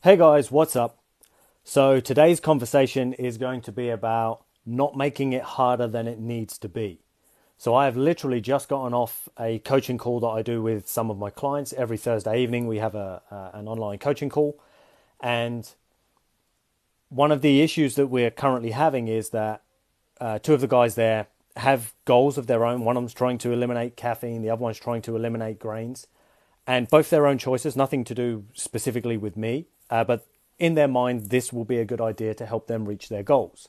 Hey guys, what's up? So today's conversation is going to be about not making it harder than it needs to be. So I have literally just gotten off a coaching call that I do with some of my clients every Thursday evening. We have an online coaching call, and one of the issues that we're currently having is that two of the guys there have goals of their own. One of them's trying to eliminate caffeine, the other one's trying to eliminate grains, and both their own choices, nothing to do specifically with me, but in their mind, this will be a good idea to help them reach their goals.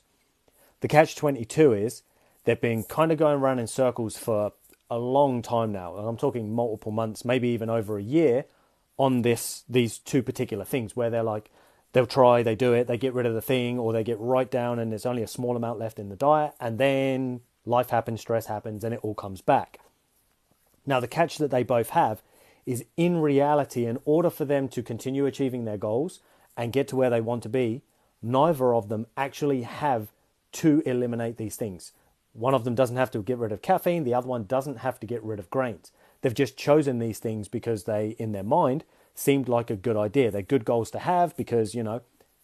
The catch 22 is they've been kind of going around in circles for a long time now. And I'm talking multiple months, maybe even over a year on these two particular things where they're like, they'll try, they do it, they get rid of the thing, or they get right down and there's only a small amount left in the diet. And then life happens, stress happens, and it all comes back. Now, the catch that they both have is in reality, in order for them to continue achieving their goals and get to where they want to be, neither of them actually have to eliminate these things. One of them doesn't have to get rid of caffeine, the other one doesn't have to get rid of grains. They've just chosen these things because they, in their mind, seemed like a good idea. They're good goals to have because,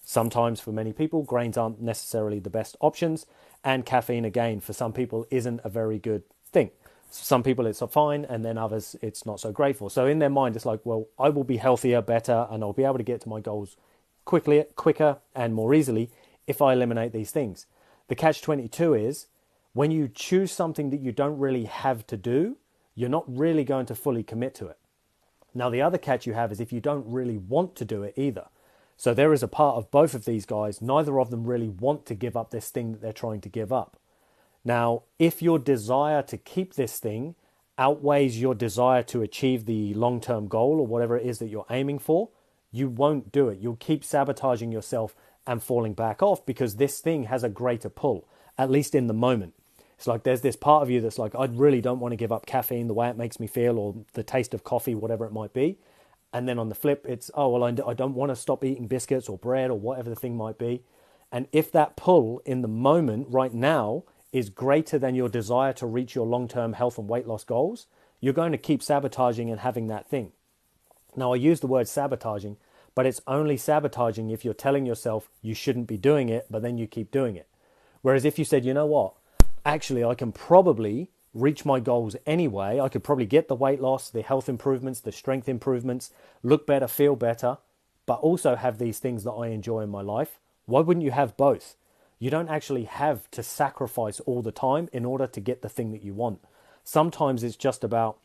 sometimes for many people, grains aren't necessarily the best options, and caffeine, again, for some people, isn't a very good thing. Some people it's fine, and then others it's not so great for. So in their mind, it's like, well, I will be healthier, better, and I'll be able to get to my goals quicker, and more easily if I eliminate these things. The catch-22 is when you choose something that you don't really have to do, you're not really going to fully commit to it. Now, the other catch you have is if you don't really want to do it either. So there is a part of both of these guys, neither of them really want to give up this thing that they're trying to give up. Now, if your desire to keep this thing outweighs your desire to achieve the long-term goal or whatever it is that you're aiming for, you won't do it. You'll keep sabotaging yourself and falling back off because this thing has a greater pull, at least in the moment. It's like there's this part of you that's like, I really don't want to give up caffeine, the way it makes me feel, or the taste of coffee, whatever it might be. And then on the flip, it's, oh, well, I don't want to stop eating biscuits or bread or whatever the thing might be. And if that pull in the moment right now is greater than your desire to reach your long-term health and weight loss goals, you're going to keep sabotaging and having that thing. Now, I use the word sabotaging, but it's only sabotaging if you're telling yourself you shouldn't be doing it, but then you keep doing it. Whereas if you said, you know what, actually, I can probably reach my goals anyway. I could probably get the weight loss, the health improvements, the strength improvements, look better, feel better, but also have these things that I enjoy in my life. Why wouldn't you have both? You don't actually have to sacrifice all the time in order to get the thing that you want. Sometimes it's just about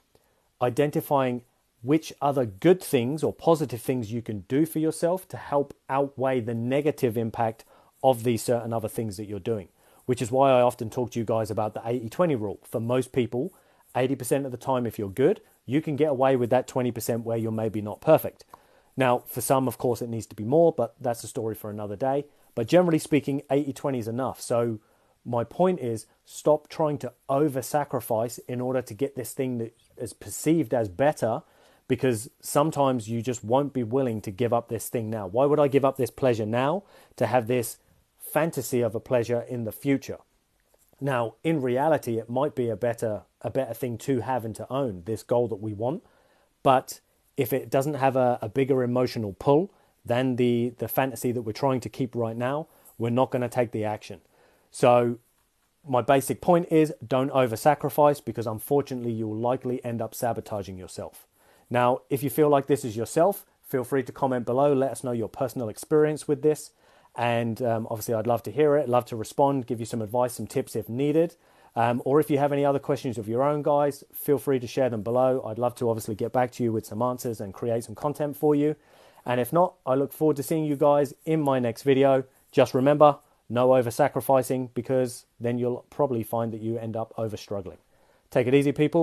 identifying which other good things or positive things you can do for yourself to help outweigh the negative impact of these certain other things that you're doing. Which is why I often talk to you guys about the 80-20 rule. For most people, 80% of the time, if you're good, you can get away with that 20% where you're maybe not perfect. Now, for some, of course, it needs to be more, but that's a story for another day. But generally speaking, 80-20 is enough. So my point is, stop trying to over-sacrifice in order to get this thing that is perceived as better, because sometimes you just won't be willing to give up this thing now. Why would I give up this pleasure now to have this fantasy of a pleasure in the future? Now, in reality, it might be a better thing to have and to own, this goal that we want. But if it doesn't have a bigger emotional pull than the fantasy that we're trying to keep right now, we're not going to take the action. So my basic point is, don't over-sacrifice, because unfortunately you will likely end up sabotaging yourself. Now, if you feel like this is yourself, feel free to comment below. Let us know your personal experience with this. And obviously, I'd love to hear it, love to respond, give you some advice, some tips if needed. Or if you have any other questions of your own, guys, feel free to share them below. I'd love to obviously get back to you with some answers and create some content for you. And if not, I look forward to seeing you guys in my next video. Just remember, no over-sacrificing, because then you'll probably find that you end up over-struggling. Take it easy, people.